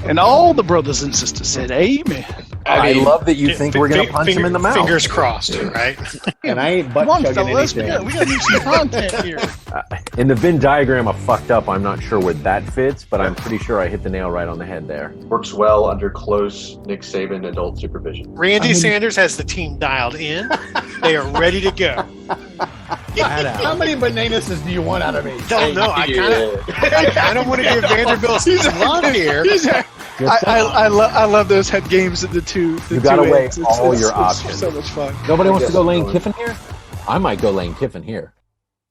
And all the brothers and sisters said, "Amen." I love that you think we're going to punch him in the mouth. Fingers crossed, right? And I ain't butt Come on, chugging fellas, we anything. got to do some content here. In the Venn diagram of fucked up, I'm not sure where that fits, but I'm pretty sure I hit the nail right on the head there. Works well under close Nick Saban adult supervision. Randy Sanders has the team dialed in. They are ready to go. How many bananas do you want out of me? Don't know. I kind of want to give Vanderbilt some love here. I love those head games at the two. You gotta weigh ends. all your it's options. So much fun. Nobody wants to go Lane Kiffin here? I might go Lane Kiffin here.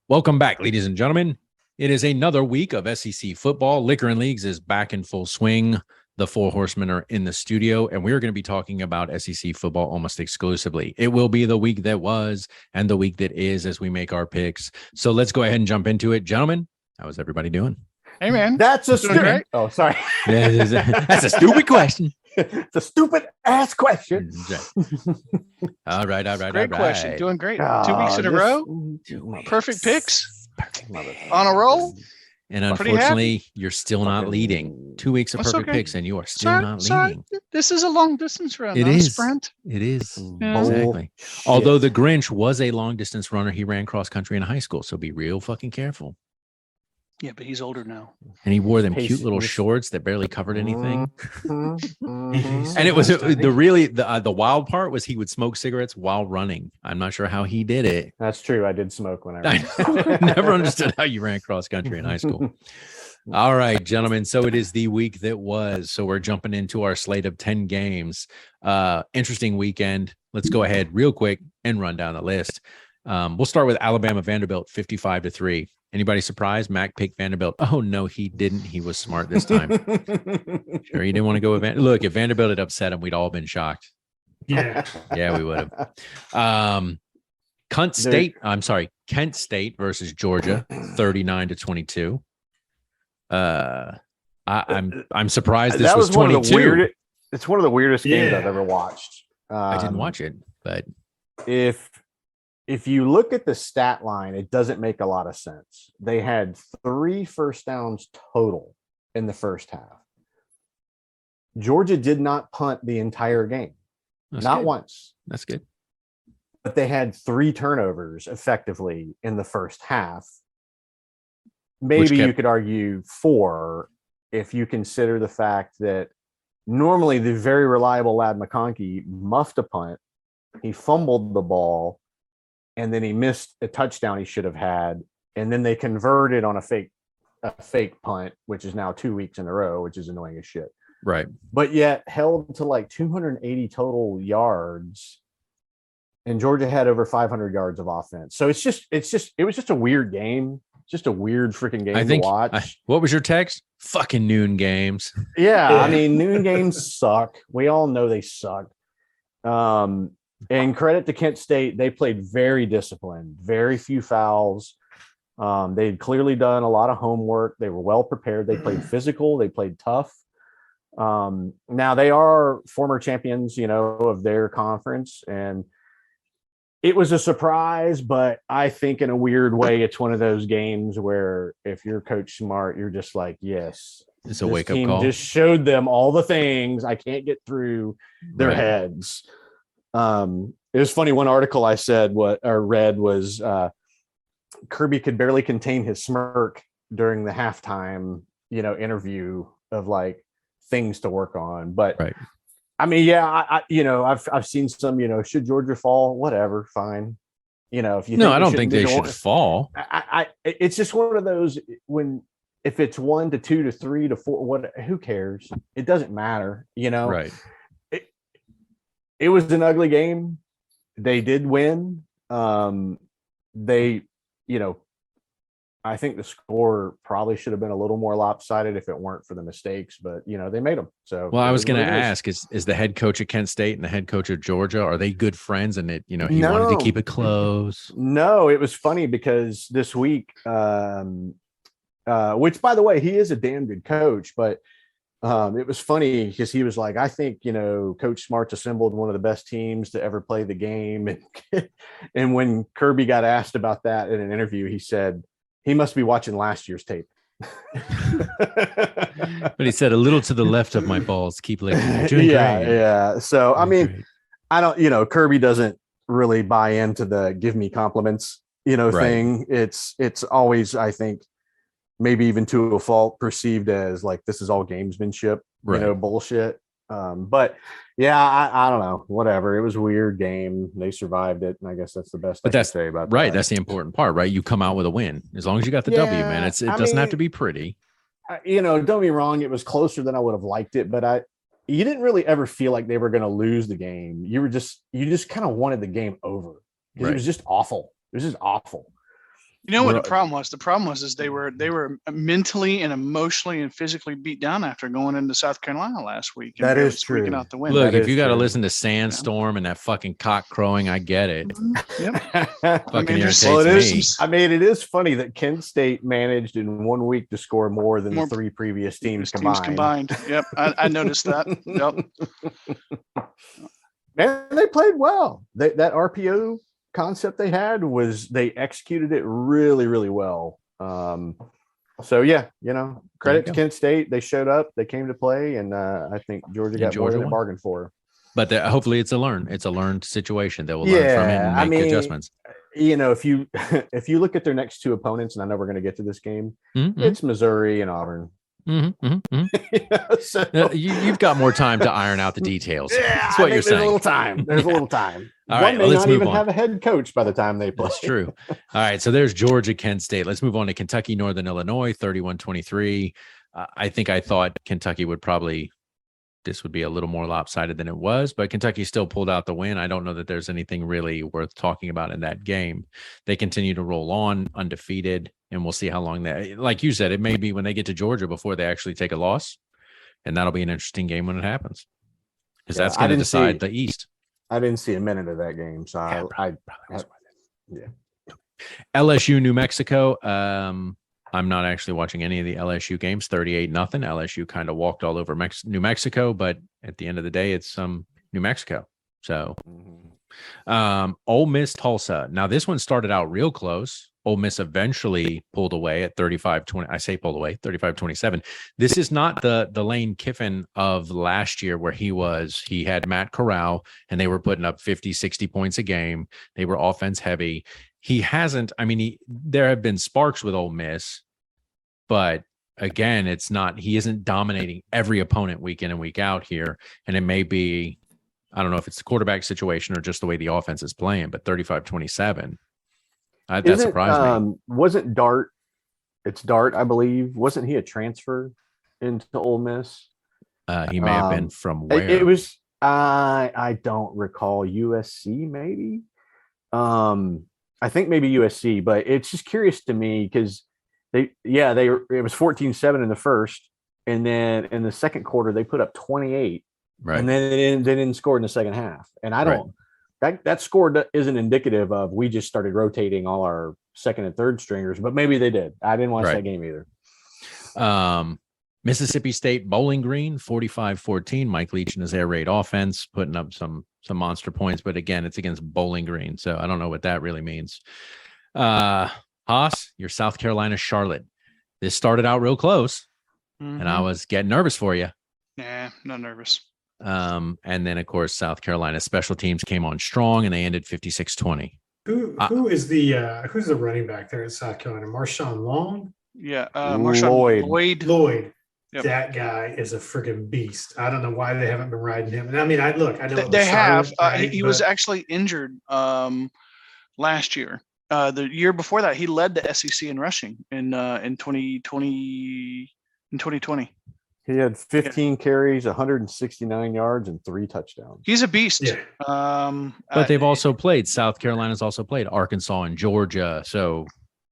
Welcome back, ladies and gentlemen. It is another week of SEC football. Liquor and Leagues is back in full swing. The Four Horsemen are in the studio, and we're going to be talking about SEC football almost exclusively. It will be the week that was and the week that is as we make our picks. So let's go ahead and jump into it. Gentlemen, how is everybody doing? Hey, man. That's a Doing stupid. great. Oh, sorry. That's a stupid question. It's a stupid ass question. All right. Great question. Doing great. Oh, 2 weeks in a row. Perfect picks. On a roll. And Pretty unfortunately, you're still not leading. 2 weeks of That's perfect okay. picks, and you are still not leading. This is a long distance run. It not a is. sprint. It is. Yeah. Exactly. Shit. Although the Grinch was a long distance runner, he ran cross country in high school. So be real fucking careful. Yeah, but he's older now. And he wore them Pace- cute little shorts that barely covered anything. Mhm. And it was the wild part was he would smoke cigarettes while running. I'm not sure how he did it. That's true. I did smoke when I I never understood how you ran cross country in high school. All right, gentlemen. So it is the week that was. So we're jumping into our slate of 10 games. Interesting weekend. Let's go ahead real quick and run down the list. We'll start with Alabama Vanderbilt 55-3. Anybody surprised? Mac picked Vanderbilt. Oh, no, he didn't. He was smart this time. Sure, he didn't want to go with Vanderbilt. Look, if Vanderbilt had upset him, we'd all been shocked. Yeah. Yeah, we would have. Kent State versus Georgia, 39-22. I'm surprised this that was one 22. of the weirdest. It's one of the weirdest games I've ever watched. I didn't watch it, but If you look at the stat line, it doesn't make a lot of sense. They had 3 first downs total in the first half. Georgia did not punt the entire game, that's not good. once. That's good. But they had 3 turnovers effectively in the first half. Maybe you could argue 4 if you consider the fact that normally the very reliable Ladd McConkey muffed a punt. He fumbled the ball, and then he missed a touchdown he should have had. And then they converted on a fake punt, which is now 2 weeks in a row, which is annoying as shit. Right. But yet held to like 280 total yards. And Georgia had over 500 yards of offense. So it was just a weird game. Just a weird freaking game to watch. What was your text? Fucking noon games. Yeah, I mean, noon games suck. We all know they suck. And credit to Kent State, they played very disciplined, very few fouls. They had clearly done a lot of homework. They were well prepared. They played physical. They played tough. Now they are former champions, of their conference, and it was a surprise, but I think in a weird way, it's one of those games where if you're Coach Smart, you're just like, yes, It's a wake-up call. Just showed them all the things I can't get through their Right. heads. It was funny. One article I read was Kirby could barely contain his smirk during the halftime, interview of like things to work on. But Right. I mean, yeah, I've seen some, should Georgia fall? Whatever, fine. If you No, think I they don't think they should fall. it's just one of those if it's 1 to 2 to 3 to 4, who cares? It doesn't matter, Right. It was an ugly game. They did win. I think the score probably should have been a little more lopsided if it weren't for the mistakes, but they made them. So, Well, I was going to what it is. ask: is the head coach of Kent State and the head coach of Georgia, are they good friends? And he wanted to keep it close. No, it was funny because this week, which by the way, he is a damn good coach, but it was funny because he was like, I think, Coach Smart's assembled one of the best teams to ever play the game. And when Kirby got asked about that in an interview, he said, he must be watching last year's tape. But he said a little to the left of my balls. Keep licking. You're doing yeah, great. yeah. So I Doing mean, great. I don't, Kirby doesn't really buy into the give me compliments, Right. thing. It's always, I think, maybe even to a fault, perceived as like this is all gamesmanship, Right. bullshit. But yeah, I don't know, whatever. It was a weird game. They survived it, and I guess that's the best But I can that's say about right. that. That's the important part, right? You come out with a win as long as you got the W, man. Yeah, It doesn't have to be pretty. Don't get me wrong, it was closer than I would have liked it, but you didn't really ever feel like they were going to lose the game. You just kind of wanted the game over because Right. it was just awful. It was just awful. You know what Well, the problem was? The problem was is they were mentally and emotionally and physically beat down after going into South Carolina last week. And That barely is squeaking true. out the win. Look, That if is you got to true. listen to Sandstorm and that fucking cock crowing, I get it. Yep. Fucking there's- irritates Well, it me. is. I mean, it is funny that Kent State managed in 1 week to score more than More the 3 previous teams Teams combined. Yep. I noticed that. Yep. Man, they played well. That RPO concept they had they executed it really, really well. So yeah, credit to go. Kent State. They showed up, they came to play, and I think Georgia And got Georgia more than a won. bargain for. But hopefully it's a learned situation. They will learn from it and I make mean, adjustments. If you if you look at their next 2 opponents, and I know we're going to get to this game, Mhm, it's Missouri and Auburn. mhm, mhm, mhm. So, You've got more time to iron out the details. yeah, That's I what think you're there's a saying. little time. There's a little time. All One right, may let's not move even on. have a head coach by the time they play. That's true. All right. So there's Georgia, Kent State. Let's move on to Kentucky, Northern Illinois, 31-23. I think I thought Kentucky this would be a little more lopsided than it was, but Kentucky still pulled out the win. I don't know that there's anything really worth talking about in that game. They continue to roll on undefeated, and we'll see how long like you said, it may be when they get to Georgia before they actually take a loss. And that'll be an interesting game when it happens. Because Yeah, that's I going to didn't decide see- the East. I didn't see a minute of that game, so Yeah, I Yeah. LSU, New Mexico. I'm not actually watching any of the LSU games. 38-0. LSU kind of walked all over New Mexico, but at the end of the day, it's New Mexico. So, Ole Miss, Tulsa. Now this one started out real close. Ole Miss eventually pulled away at 35-20. I say pulled away 35-27. This is not the Lane Kiffin of last year where he had Matt Corral and they were putting up 50, 60 points a game. They were offense heavy. He hasn't, there have been sparks with Ole Miss, but again, he isn't dominating every opponent week in and week out here. And it may be, I don't know if it's the quarterback situation or just the way the offense is playing, but 35-27. That surprised me. Wasn't Dart? It's Dart, I believe. Wasn't he a transfer into Ole Miss? He may have been from where? It was. I don't recall. USC, maybe. I think maybe USC, but it's just curious to me because it was 14-7 in the first, and then in the second quarter they put up 28, right. and then they didn't score in the second half. And I don't. That score isn't indicative of we just started rotating all our second and third stringers, but maybe they did. I didn't watch that game either. Mississippi State, Bowling Green, 45-14. Mike Leach and his air raid offense putting up some monster points, but again, it's against Bowling Green, so I don't know what that really means. Haas, your South Carolina, Charlotte. This started out real close, and I was getting nervous for you. Nah, not nervous. And then, of course, South Carolina special teams came on strong, and they ended 56-20. Who's the running back there at South Carolina? Marshawn Long? Yeah, Marshawn Lloyd. Yep. That guy is a freaking beast. I don't know why they haven't been riding him. And I mean, I know they have. Charlotte, He was actually injured last year. The year before that, he led the SEC in rushing in 2020. He had 15 carries, 169 yards, and 3 touchdowns. He's a beast. Yeah. But they've also played. South Carolina's also played Arkansas and Georgia. So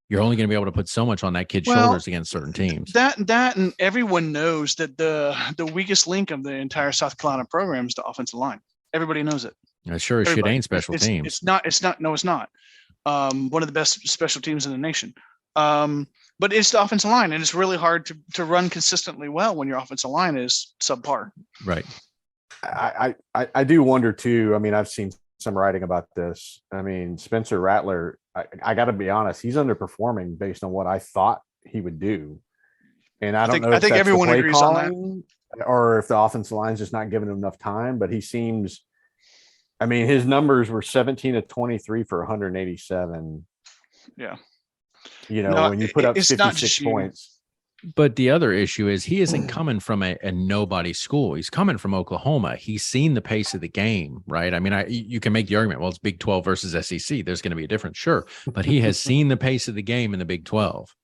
you're only going to be able to put so much on that kid's shoulders against certain teams. That and everyone knows that the weakest link of the entire South Carolina program is the offensive line. Everybody knows it. It sure as shit ain't special teams. It's not. No, it's not. One of the best special teams in the nation. But it's the offensive line, and it's really hard to run consistently well when your offensive line is subpar. Right. I do wonder too. I mean, I've seen some writing about this. I mean, Spencer Rattler, I got to be honest, he's underperforming based on what I thought he would do. And I don't think- know I if think that's everyone the play agrees on that. calling or if the offensive line's just not giving him enough time, but he seems, I mean, his numbers were 17 to 23 for 187. Yeah. You know, No, when you put up it's not 56 just you. points. But the other issue is he isn't coming from a nobody school. He's coming from Oklahoma. He's seen the pace of the game, right? I mean, you can make the argument, well, it's Big 12 versus SEC. There's going to be a difference, sure. But he has seen the pace of the game in the Big 12.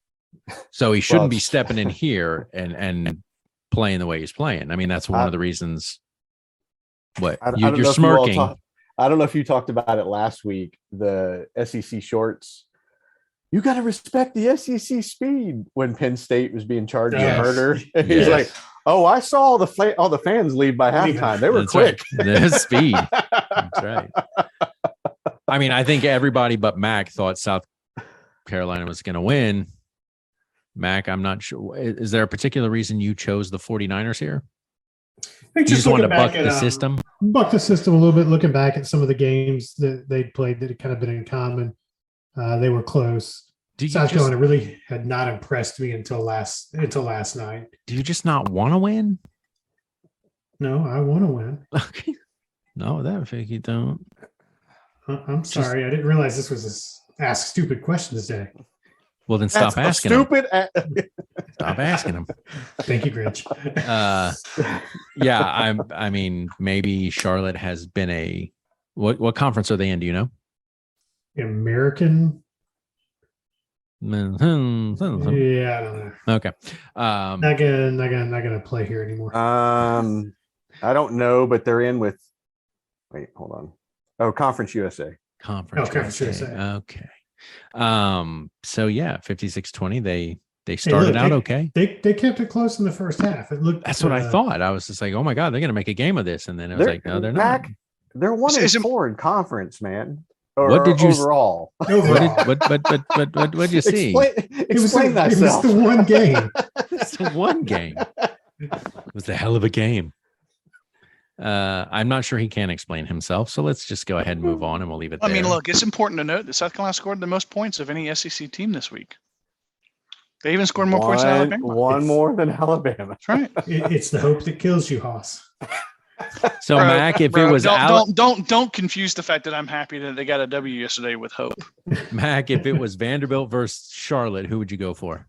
So he shouldn't be stepping in here and playing the way he's playing. I mean, that's one of the reasons. What? I don't You're know if you all smirking. I don't know if you talked about it last week, the SEC shorts. You got to respect the SEC speed when Penn State was being charged with Yes. murder. And he's Yes. like, "Oh, I saw all the fans leave by halftime. They were That's quick." right. The speed. That's right. I mean, I think everybody but Mac thought South Carolina was going to win. Mac, I'm not sure. Is there a particular reason you chose the 49ers here? I think You just wanted to looking buck back the at, system? Buck the system a little bit, looking back at some of the games that they played that had kind of been in common. They were close. Do you, South just, Carolina really had not impressed me until last night. do you just not want to win? No, I want to win. Okay. No, that think you don't. I'm sorry, I didn't realize this was a ask stupid questions day. Well, then stop That's asking them. stupid. Stop asking them. Thank you, Grinch. Yeah, I mean, maybe Charlotte has been a what conference are they in? Do you know? American. Okay. Yeah, I don't know. Not gonna play here anymore. I don't know, but they're in with. Wait, hold on. Oh, Conference USA. Conference. Oh, Conference USA. USA. Okay. So yeah, 56-20. They started out okay. They kept it close in the first half. It looked. That's what I thought. I was just like, oh my God, they're gonna make a game of this. And then it was like, no, they're not. Mac, they're 1-4 in conference, man. Or, What did you overall? Overall, What did you see? Explain it was thyself. the one game. It's the one game. It was a hell of a game. I'm not sure he can explain himself, so let's just go ahead and move on, and we'll leave it I there. mean, look, it's important to note that South Carolina scored the most points of any SEC team this week. They even scored more points than Alabama. One more than Alabama. That's right. It's the hope that kills you, Hoss. So Bro, Mac, if bro, it was don't confuse the fact that I'm happy that they got a W yesterday with hope. Mac, if it was Vanderbilt versus Charlotte, who would you go for?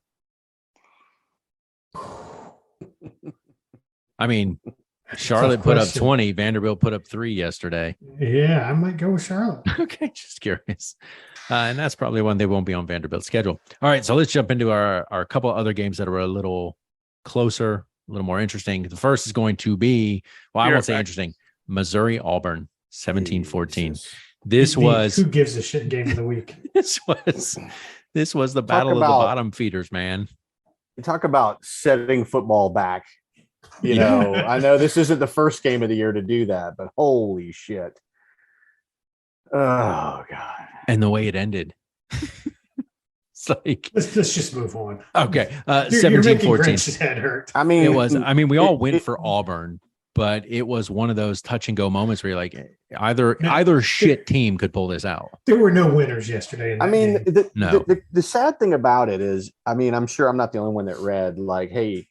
I mean, Charlotte put up question. 20, Vanderbilt put up 3 yesterday. Yeah, I might go with Charlotte. Okay, just curious. And that's probably one they won't be on Vanderbilt's schedule. All right, so let's jump into our couple other games that are a little closer, a little more interesting. The first is going to be, well, I won't say interesting, Missouri Auburn 17-14. Jesus. This was who gives a shit game of the week. this was the battle of the about- bottom feeders, man. You talk about setting football back. You Yeah. know, I know this isn't the first game of the year to do that, but holy shit. Oh God. And the way it ended. It's like, Let's just move on. okay, You're making 17-14. Grinch's head hurt. I mean, It was, I mean, we all it- went it- for Auburn, but it was one of those touch and go moments where you're like, either No. shit team could pull this out. There were no winners yesterday. In I that mean, game. No. the sad thing about it is, I mean, I'm sure I'm not the only one that read like, hey,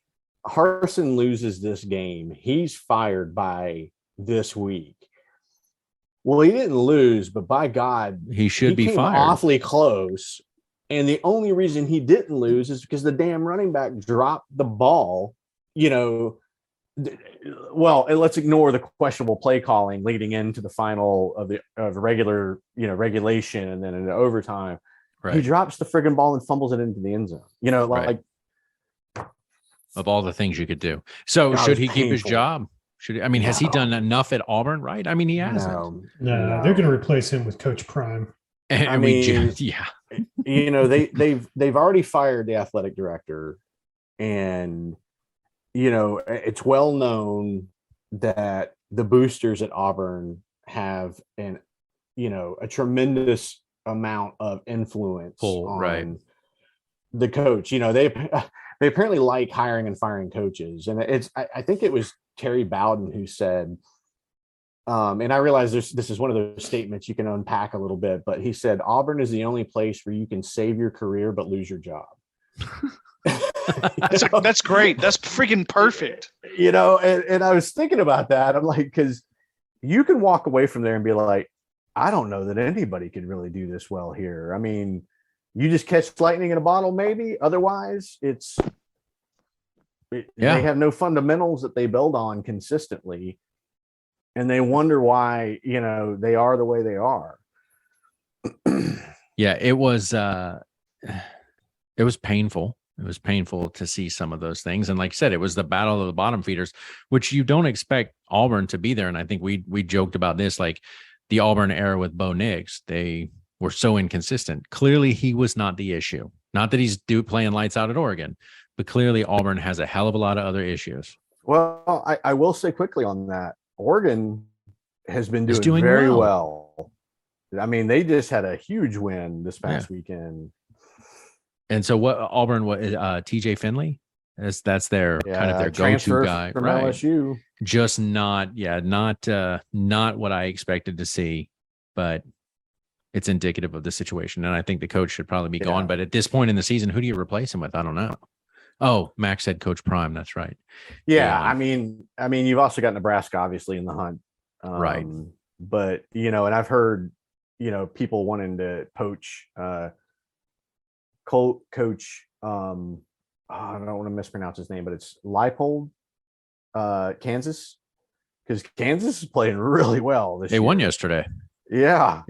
Harsin loses this game, he's fired by this week. Well, he didn't lose, but by God, He should be came fired. awfully close. And the only reason he didn't lose is because the damn running back dropped the ball. You know, well, and let's ignore the questionable play calling leading into the final of the regular, regulation and then into overtime. He Right. drops the friggin' ball and fumbles it into the end zone. You know, Right. like Of all the things you could do. So God, should it's he keep his painful. job? Has he No. done enough at Auburn? Right. I mean, he hasn't. no, they're going to replace him with Coach Prime. And I we mean, just, yeah. You know, they've already fired the athletic director, and you know, it's well known that the boosters at Auburn have a tremendous amount of influence on Right. the coach. You know, they apparently like hiring and firing coaches, and I think it was Terry Bowden who said, and I realize this is one of those statements you can unpack a little bit, but he said Auburn is the only place where you can save your career but lose your job. That's great. That's freaking perfect. You know, and I was thinking about that. I'm like, because you can walk away from there and be like, I don't know that anybody could really do this well here. I mean, you just catch lightning in a bottle, maybe. Otherwise, they have no fundamentals that they build on consistently. And they wonder why, you know, they are the way they are. Yeah, it was painful. It was painful to see some of those things. And like I said, it was the battle of the bottom feeders, which you don't expect Auburn to be there. And I think we joked about this, like the Auburn era with Bo Nix. They were so inconsistent. Clearly, he was not the issue. Not that he's playing lights out at Oregon, but clearly Auburn has a hell of a lot of other issues. Well, I will say quickly on that. Oregon has been doing very well. I mean, they just had a huge win this past weekend. And so what Auburn, TJ Finley? That's their kind of their go-to guy. From right. LSU. Just not what I expected to see, but it's indicative of the situation. And I think the coach should probably be gone. But at this point in the season, who do you replace him with? I don't know. Oh, Max said Coach Prime. That's right. Yeah. I mean, you've also got Nebraska obviously in the hunt. Right. But, you know, and I've heard, you know, people wanting to poach coach I don't want to mispronounce his name, but it's Leipold, Kansas, because Kansas is playing really well this year. They won yesterday. Yeah.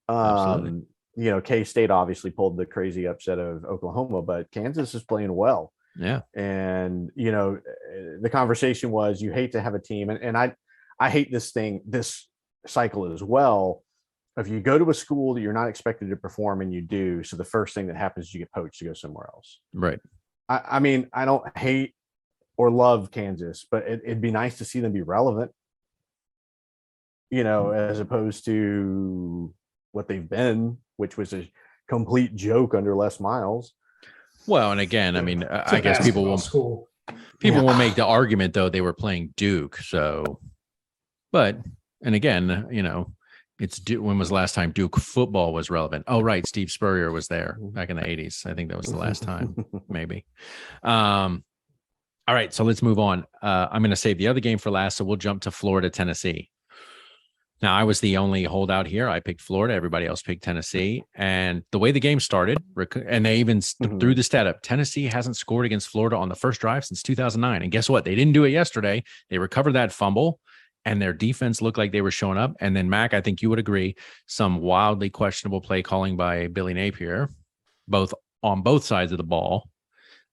Absolutely. You know, K-State obviously pulled the crazy upset of Oklahoma, but Kansas is playing well. Yeah. And, you know, the conversation was you hate to have a team. And I hate this cycle as well. If you go to a school that you're not expected to perform and you do, so the first thing that happens is you get poached to go somewhere else. Right. I mean, I don't hate or love Kansas, but it'd be nice to see them be relevant, you know, as opposed to what they've been, which was a complete joke under Les Miles. Well, and again, I mean, I guess people will make the argument though they were playing Duke. So, but and again, you know, when was the last time Duke football was relevant? Oh, right. Steve Spurrier was there back in the 80s. I think that was the last time, maybe. All right. So let's move on. I'm going to save the other game for last. So we'll jump to Florida, Tennessee. Now, I was the only holdout here. I picked Florida. Everybody else picked Tennessee. And the way the game started, and they even threw the stat up, Tennessee hasn't scored against Florida on the first drive since 2009. And guess what? They didn't do it yesterday. They recovered that fumble. And their defense looked like they were showing up. And then, Mac, I think you would agree, some wildly questionable play calling by Billy Napier, on both sides of the ball,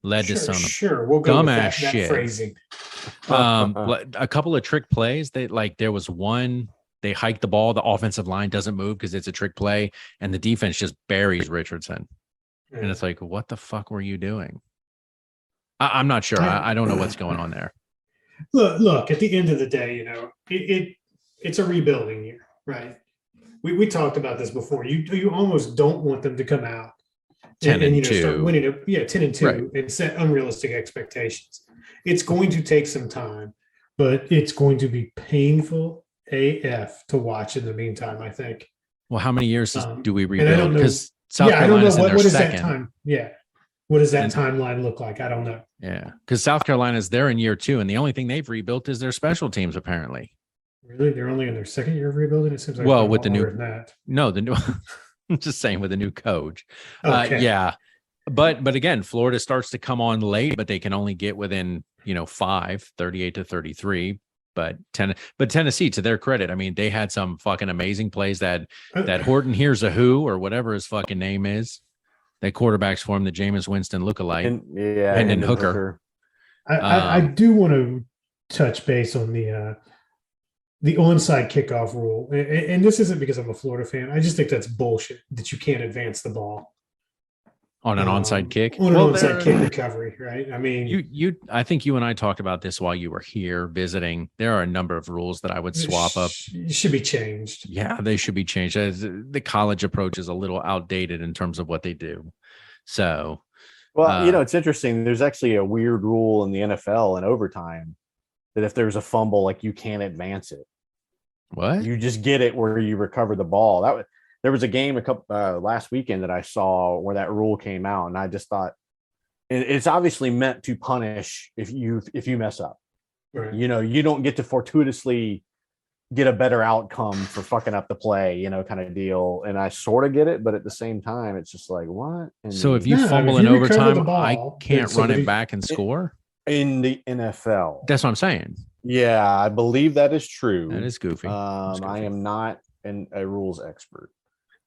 led to some we'll go dumbass with that shit. Phrasing. A couple of trick plays. There was one, they hike the ball, the offensive line doesn't move because it's a trick play, and the defense just buries Richardson. And it's like, what the fuck were you doing? I'm not sure. I don't know what's going on there. Look, at the end of the day, you know, it's a rebuilding year, right? We talked about this before. You almost don't want them to come out 10-2. Start winning 10-2 Right. and set unrealistic expectations. It's going to take some time, but it's going to be painful AF to watch in the meantime, I think. Well, how many years do we rebuild? Because I don't know what is second. that time. Yeah. What does that timeline look like? I don't know. Yeah, because South Carolina's there in year 2, and the only thing they've rebuilt is their special teams, apparently. Really, they're only in their second year of rebuilding. It seems like with the new I'm just saying with the new coach. Okay. Yeah, but again, Florida starts to come on late, but they can only get within 5, 38-33. But Tennessee, to their credit, I mean, they had some fucking amazing plays that Horton Hears a Who or whatever his fucking name is. That quarterbacks for him, the Jameis Winston lookalike, and then Hooker. I do want to touch base on the onside kickoff rule, and this isn't because I'm a Florida fan. I just think that's bullshit that you can't advance the ball on an onside kick. On an onside kick recovery, right? I mean, I think you and I talked about this while you were here visiting. There are a number of rules that I would swap up. Should be changed. Yeah, they should be changed. The college approach is a little outdated in terms of what they do. So, well, it's interesting. There's actually a weird rule in the NFL in overtime that if there's a fumble, like you can't advance it. What? You just get it where you recover the ball. There was a game last weekend that I saw where that rule came out, and I just thought, it's obviously meant to punish if you mess up. Right. You know, you don't get to fortuitously get a better outcome for fucking up the play, you know, kind of deal. And I sort of get it, but at the same time, it's just like, what? So if you No, fumble if in you recover the overtime, ball, I can't then run somebody- it back and score. in the NFL, That's what I'm saying. yeah, I believe that is true. That is goofy. That's I goofy. am not a rules expert.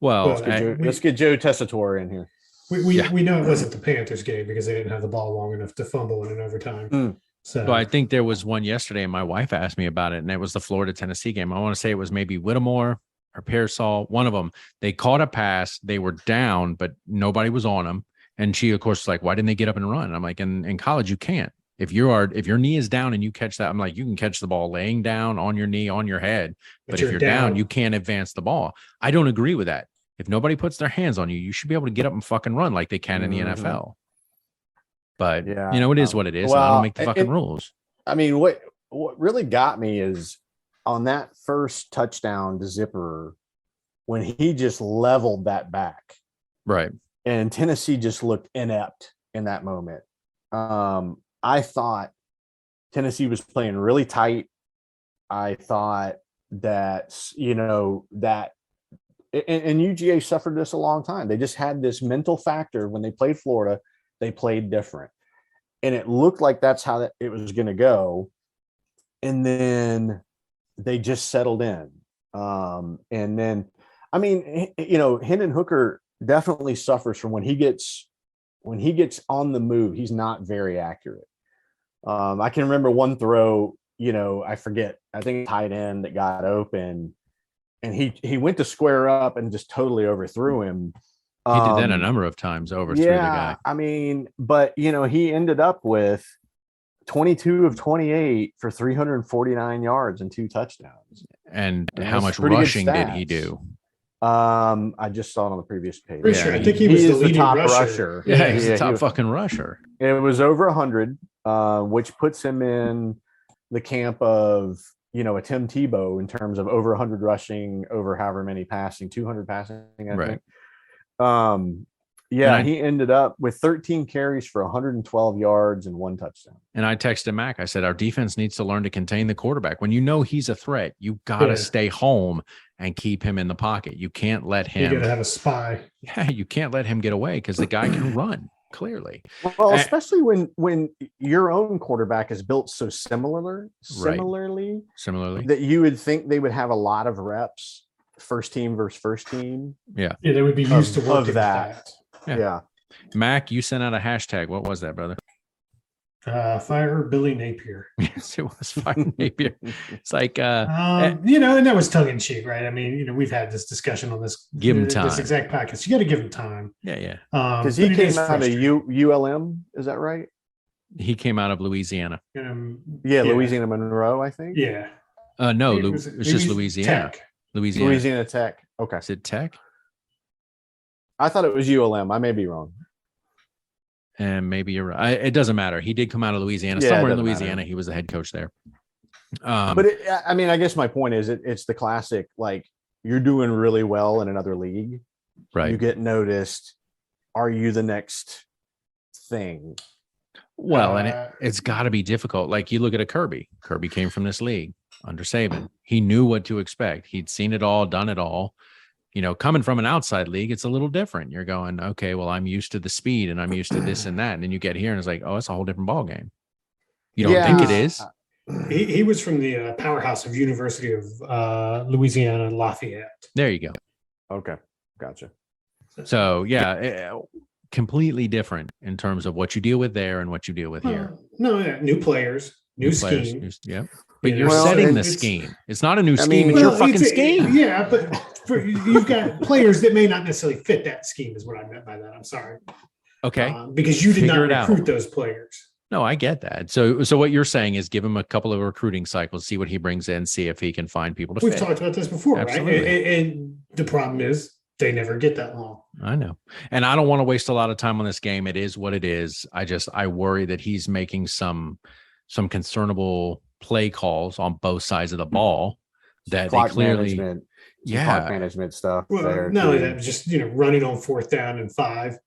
Well, Well, Let's get Joe Tessitore in here. We know it wasn't the Panthers game because they didn't have the ball long enough to fumble in an overtime. Mm. So well, I think there was one yesterday, and my wife asked me about it, and it was the Florida Tennessee game. I want to say it was maybe Whittemore or Pearsall, one of them. They caught a pass, they were down, but nobody was on them. And she, of course, was like, why didn't they get up and run? And I'm like, in college, you can't. If your knee is down and you catch that, I'm like, you can catch the ball laying down on your knee, on your head. But if you're down, you can't advance the ball. I don't agree with that. If nobody puts their hands on you, you should be able to get up and fucking run like they can in the NFL. But Yeah, you know, it is what it is. And I don't make the fucking rules. I mean, what really got me is on that first touchdown to Zipper when he just leveled that back, Right. and Tennessee just looked inept in that moment. I thought Tennessee was playing really tight. I thought that, you know, that and UGA suffered this a long time. They just had this mental factor when they played Florida. They played different, and it looked like that's how it was going to go. And then they just settled in. And then, I mean, you know, Hendon Hooker definitely suffers from when he gets on the move. He's not very accurate. I can remember one throw, you know, I forget, I think tight end that got open, and he went to square up and just totally overthrew him. He did that a number of times, overthrew the guy. I mean, but you know, he ended up with 22 of 28 for 349 yards and 2 touchdowns. And And how that's much pretty good rushing did he stats. do? I just saw it on the previous page. Pretty sure. I think he was the is leading top rusher. Yeah, he's Yeah, the top he- fucking rusher. It was over 100, which puts him in the camp of, you know, a Tim Tebow in terms of over 100 rushing, over however many passing, 200 passing, I Right. think. And I- He ended up with 13 carries for 112 yards and 1 touchdown. And I texted Mac. I said, our defense needs to learn to contain the quarterback. When you know he's a threat, you got to Yeah. stay home and keep him in the pocket. You can't let You got him. to have a spy. Yeah, you can't let him get away because the guy can run clearly. Well, And- especially when your own quarterback is built so similarly Similarly, that you would think they would have a lot of reps, first team versus first team. Yeah, they would be used to Of working that. Yeah. Yeah. Mac, you sent out a hashtag. What was that, brother? Fire Billy Napier. Yes, it was fire Napier. It's like You know, and that was tongue in cheek, right? I mean, you know, we've had this discussion on this. Give him This time. exact podcast. You got to give him time. yeah. Because But he it came is out of frustrating. ULM, is that right? He came out of Louisiana. Yeah, Louisiana Monroe, I think. Yeah. No, It it's was- just it was Louisiana. Tech. Louisiana. Louisiana Tech. Okay. Is it Tech? I thought it was ULM. I may be wrong. And maybe you're right. It doesn't matter. He did come out of Louisiana. Yeah, it Somewhere in doesn't matter. Louisiana, he was the head coach there. But I mean, I guess my point is it's the classic, like, you're doing really well in another league. right. You get noticed. Are you the next thing? Well, and Uh, it's got to be difficult. Like you look at a Kirby. Kirby came from this league under Saban. He knew what to expect. He'd seen it all, done it all. You know, coming from an outside league, it's a little different. You're going, okay, well, I'm used to the speed and I'm used to this and that. And then you get here and it's like, oh, it's a whole different ball game. You don't think it is? He was from the powerhouse of University of Louisiana Lafayette. There you go. Okay. Gotcha. So yeah, completely different in terms of what you deal with there and what you deal with here. No, yeah, new players, new players, scheme. yeah. But Yeah, you're well, setting and the it's- scheme. It's not a new I scheme. mean- It's your Well, fucking it's- scheme. Yeah, but you've got players that may not necessarily fit that scheme, is what I meant by that. I'm sorry. Okay. Because you did Figure it not out. recruit those players. No, I get that. So what you're saying is give him a couple of recruiting cycles, see what he brings in, see if he can find people to We've fit. talked about this before, Absolutely. right? And the problem is they never get that long. I know. And I don't want to waste a lot of time on this game. It is what it is. I worry that he's making some concernable play calls on both sides of the ball that Clock they clearly management. Some clock yeah. management stuff. Well, there not only too. that, just running on 4th down and 5.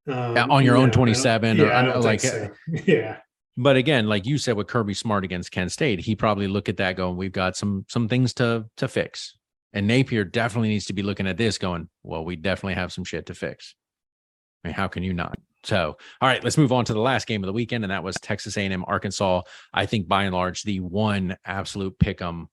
on your own 27 or I don't like think so. Yeah. But again, like you said with Kirby Smart against Kent State, he probably look at that going, we've got some things to fix. And Napier definitely needs to be looking at this going, well, we definitely have some shit to fix. I mean, how can you not? So, all right, let's move on to the last game of the weekend, and that was Texas A&M Arkansas. I think by and large, the one absolute pick 'em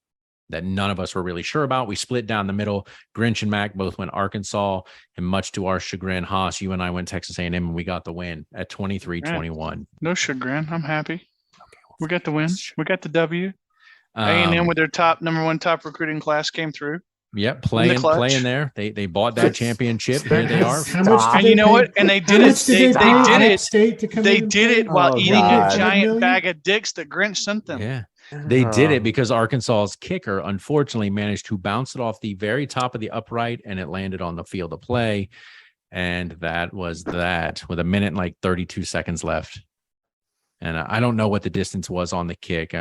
that none of us were really sure about. We split down the middle. Grinch and Mac both went Arkansas, and much to our chagrin, Haas, you and I went Texas A&M, and we got the win at 23-21. No chagrin. I'm happy. We got the win. We got the W. A&M with their number one top recruiting class came through. Yep, playing there. They bought that championship. Here they are. And you know what? And they did it. They did it while eating a giant bag of dicks that Grinch sent them. Yeah. They did it because Arkansas's kicker unfortunately managed to bounce it off the very top of the upright and it landed on the field of play. And that was that with 1 minute and like 32 seconds left. And I don't know what the distance was on the kick.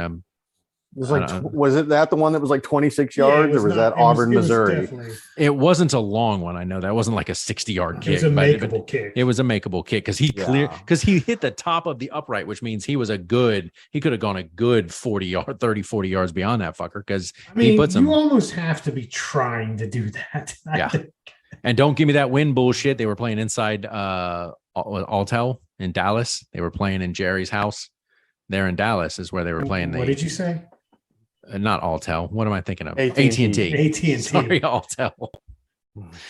It was like, was it that the one that was like 26 yards or was that Auburn, Missouri? It wasn't a long one. I know that wasn't like a 60-yard kick. It was a makeable kick. It was a makeable kick because he hit the top of the upright, which means he could have gone a good 40 yards beyond that fucker. Because he puts you almost have to be trying to do that. Yeah. And don't give me that win bullshit. They were playing inside Altel in Dallas. They were playing in Jerry's house. There in Dallas is where they were playing. What did you say? Not Altel. What am I thinking of? AT&T. AT&T. Sorry, Altel. Well,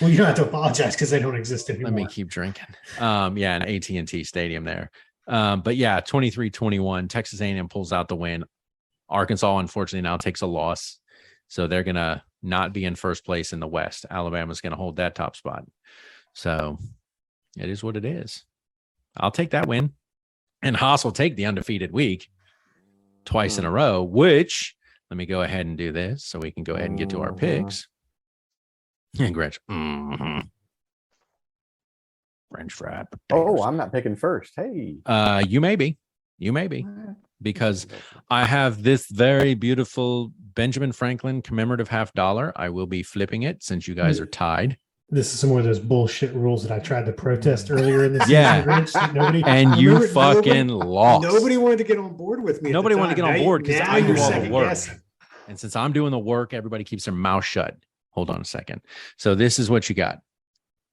you don't have to apologize because they don't exist anymore. Let me keep drinking. An AT&T stadium there. But yeah, 23-21. Texas A&M pulls out the win. Arkansas, unfortunately, now takes a loss. So they're going to not be in first place in the West. Alabama's going to hold that top spot. So it is what it is. I'll take that win. And Haas will take the undefeated week twice in a row, which let me go ahead and do this so we can go ahead and get to our picks. And Grinch. French fry. Oh, I'm not picking first. Hey. You may be. Because I have this very beautiful Benjamin Franklin commemorative $50. I will be flipping it since you guys are tied. This is some of those bullshit rules that I tried to protest earlier in the season. Yeah. Nobody lost. Nobody wanted to get on board with me. Nobody wanted to get on board because I do all the work. Guessing. And since I'm doing the work, everybody keeps their mouth shut. Hold on a second. So this is what you got.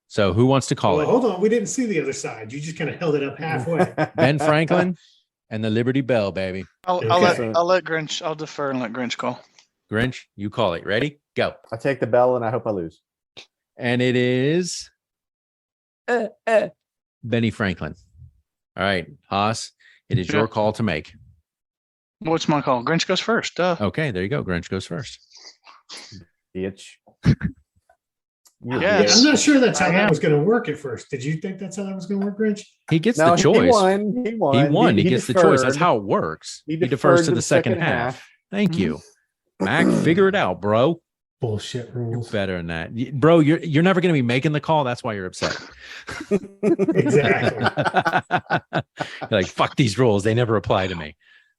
So who wants to call it? Hold on. We didn't see the other side. You just kind of held it up halfway. Ben Franklin and the Liberty Bell, baby. I'll let Grinch. I'll defer and let Grinch call. Grinch, you call it. Ready? Go. I take the bell and I hope I lose. And it is Benny Franklin. All right, Haas, it is your call to make. What's my call? Grinch goes first. Okay, there you go. Grinch goes first. Bitch. Yes. I'm not sure that's how that was going to work at first. Did you think that's how that was going to work, Grinch? He gets the choice. He won. He gets deferred. the choice. That's how it works. He defers to the second half. Thank you. Mac, figure it out, bro. Bullshit rules. Better than that, bro. You're never going to be making the call. That's why you're upset. Exactly. You're like, fuck these rules. They never apply to me.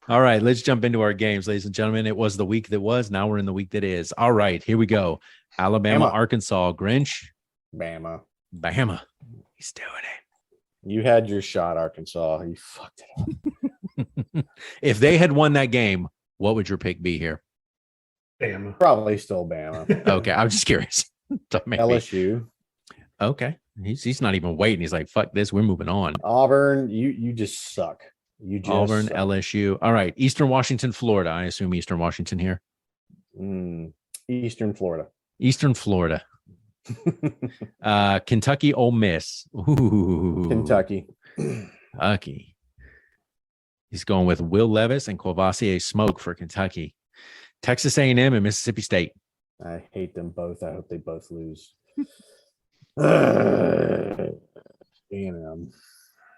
All right, let's jump into our games, ladies and gentlemen. It was the week that was. Now we're in the week that is. All right, here we go. Alabama, Arkansas. Grinch. Bama. He's doing it. You had your shot, Arkansas. You fucked it up. If they had won that game, what would your pick be here? Bama. Probably still Bama. Okay, I'm just curious. LSU. Okay, he's not even waiting. He's like, fuck this. We're moving on. Auburn. You just suck. Auburn, suck. LSU. All right, Eastern Washington, Florida. I assume Eastern Washington here. Eastern Florida. Kentucky, Ole Miss. Ooh. Kentucky. He's going with Will Levis and Quavassier Smoke for Kentucky. Texas A&M and Mississippi State. I hate them both. I hope they both lose. A&M.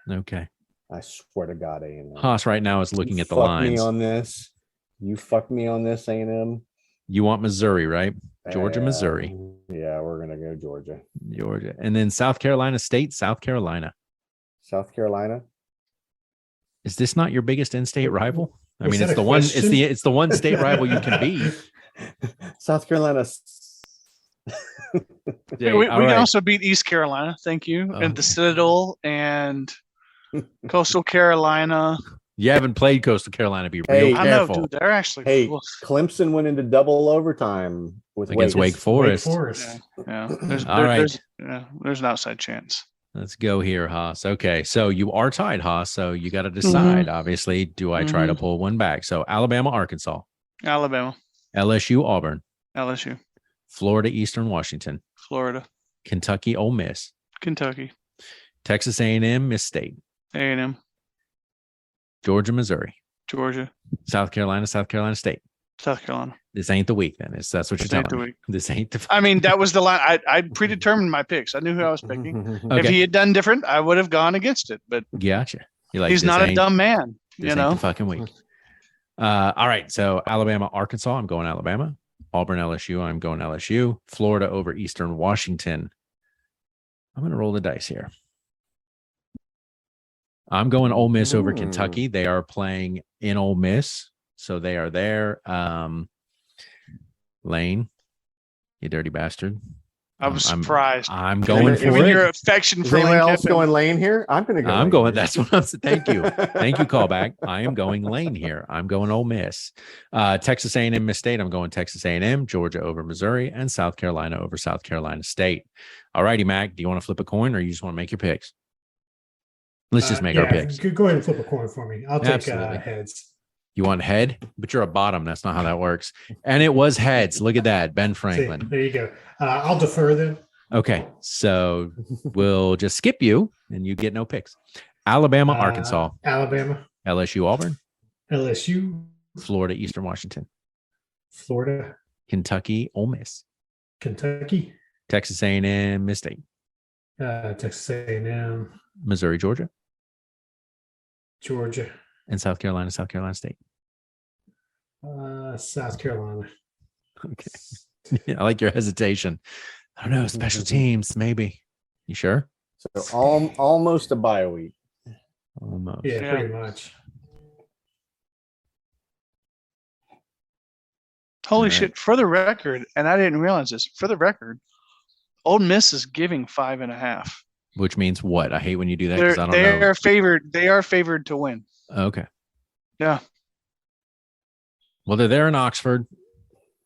Okay. I swear to God, A&M. Haas right now is looking at the lines. You fucked me on this, A&M. You want Missouri, right? Georgia, Missouri. Yeah, we're going to go Georgia. And then South Carolina State, South Carolina. South Carolina. Is this not your biggest in-state rival? I mean, it's the one. It's the one state rival you can beat. South Carolina Jay, we all can right. also beat East Carolina. Thank you. Oh. And the Citadel and Coastal Carolina. You haven't played Coastal Carolina. Be Hey, real I know, careful dude. They're actually. Hey, oof. Clemson went into double overtime with against Wake Forest. Wake Forest. Yeah. There's, All right. there's an outside chance. Let's go here, Haas. Okay, so you are tied, Haas. So you got to decide. Obviously, do I try to pull one back? So Alabama, Arkansas, Alabama, LSU, Auburn, LSU, Florida, Eastern Washington, Florida, Kentucky, Ole Miss, Kentucky, Texas A&M, Miss State, A&M, Georgia, Missouri, Georgia, South Carolina State. South Carolina. This ain't the week, then. That's what you're This ain't telling the me. week. This ain't the. I mean, that was the line. I predetermined my picks. I knew who I was picking. If Okay. he had done different, I would have gone against it. But Gotcha. You're like, he's this not a ain't- dumb man. This You ain't know. the fucking week. All right. So Alabama, Arkansas. I'm going Alabama. Auburn, LSU. I'm going LSU. Florida over Eastern Washington. I'm going to roll the dice here. I'm going Ole Miss over Kentucky. They are playing in Ole Miss, so they are there. Lane, you dirty bastard. I was I'm- surprised. I'm going for Given it. your affection Is for anyone Lane else Kiffin. going Lane here? I'm going to go. I'm Lane going. here. That's what I'm saying. Thank you. Thank you, callback. I am going Lane here. I'm going Ole Miss. Texas A&M, Miss State. I'm going Texas A&M. Georgia over Missouri, and South Carolina over South Carolina State. All righty, Mac. Do you want to flip a coin, or you just want to make your picks? Let's just make our picks. Go ahead and flip a coin for me. I'll take Absolutely. heads. You want head, but you're a bottom. That's not how that works. And it was heads. Look at that, Ben See, Franklin. there you go. I'll defer then. Okay, so we'll just skip you, and you get no picks. Alabama, Arkansas, Alabama, LSU, Auburn, LSU, Florida, Eastern Washington, Florida, Kentucky, Ole Miss, Kentucky, Texas A&M, Miss State, Texas A&M, Missouri, Georgia, Georgia, and South Carolina State. South Carolina. Okay. Yeah, I like your hesitation. I don't know. Special teams, maybe. You sure? So almost a bye week. Almost. Yeah, Yeah. pretty much. Holy Right. shit! For the record, and I didn't realize this. For the record, Old Miss is giving 5.5. Which means what? I hate when you do that because I don't know. They're favored. They are favored to win. Okay. Yeah. Well, they're there in Oxford.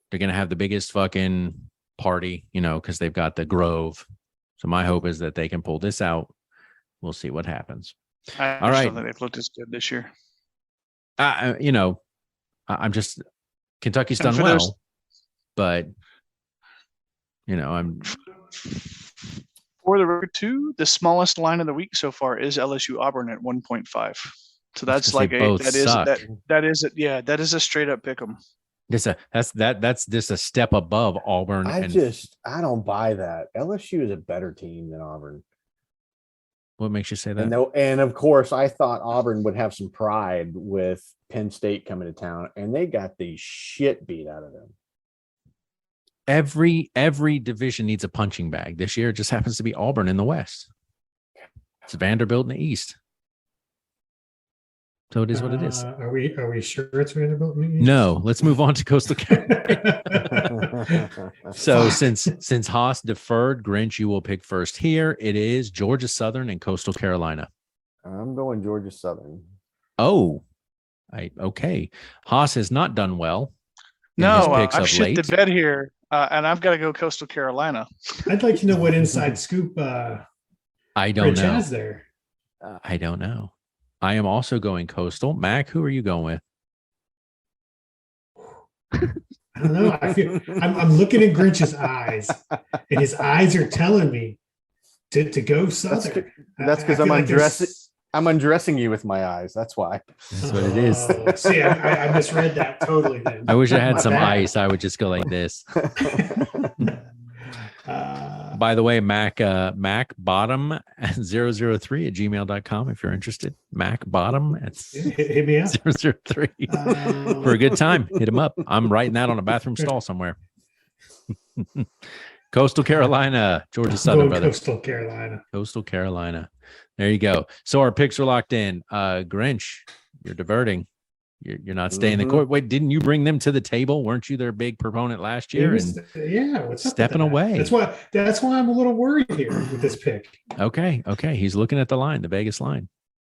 They're going to have the biggest fucking party, because they've got the Grove. So my hope is that they can pull this out. We'll see what happens. I All just right. don't think they've looked as good this year. I'm just Kentucky's And done for well, those- but I'm For the record, too, the smallest line of the week so far is LSU Auburn at 1.5. So that's 'cause like they both that is suck. that is a straight up pick 'em. that's just a step above Auburn. I don't buy that. LSU is a better team than Auburn. What makes you say that? And of course, I thought Auburn would have some pride with Penn State coming to town, and they got the shit beat out of them. Every division needs a punching bag. This year it just happens to be Auburn in the West. It's Vanderbilt in the East. So it is what it is. Are we sure it's Vanderbilt? No, let's move on to Coastal Carolina. So since Haas deferred, Grinch, you will pick first here. It is Georgia Southern and Coastal Carolina. I'm going Georgia Southern. Oh, okay. Haas has not done well. in No, his picks I've of shit the late. bed here, and I've got to go Coastal Carolina. I'd like to know what inside scoop I don't Rich know. has there. I don't know. I am also going Coastal. Mac, who are you going with? I don't know. I'm looking at Grinch's eyes, and his eyes are telling me to go Southern. That's because I I'm feel like undressing. there's- I'm undressing you with my eyes. That's why. That's what it is. Oh, see, I misread that totally. Then I wish I had My some bad. ice. I would just go like this. Uh, By the way, Mac bottom 003 at gmail.com if you're interested. Mac bottom at hit me up 003 for a good time. Hit him up. I'm writing that on a bathroom stall somewhere. Coastal Carolina, Georgia Southern, Going brother. Coastal Carolina. Coastal Carolina. There you go. So our picks are locked in. Grinch, you're diverting. You're not staying the Mhm. court. Wait, didn't you bring them to the table? Weren't you their big proponent last year? And Yeah, what's up with stepping that? away. That's why I'm a little worried here with this pick. okay, he's looking at the line, the Vegas line.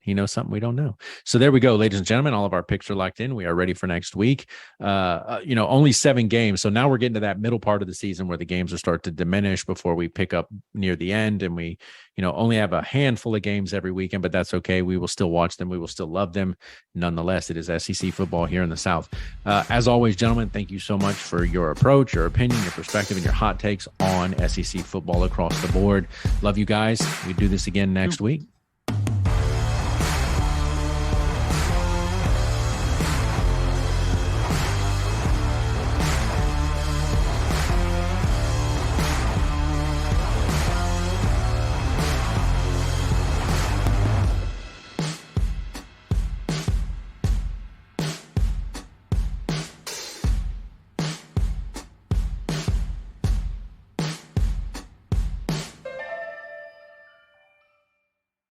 He knows something we don't know. So there we go, ladies and gentlemen. All of our picks are locked in. We are ready for next week. Only 7 games. So now we're getting to that middle part of the season where the games will start to diminish before we pick up near the end. And we, only have a handful of games every weekend, but that's okay. We will still watch them. We will still love them. Nonetheless, it is SEC football here in the South. As always, gentlemen, thank you so much for your approach, your opinion, your perspective, and your hot takes on SEC football across the board. Love you guys. We do this again next week.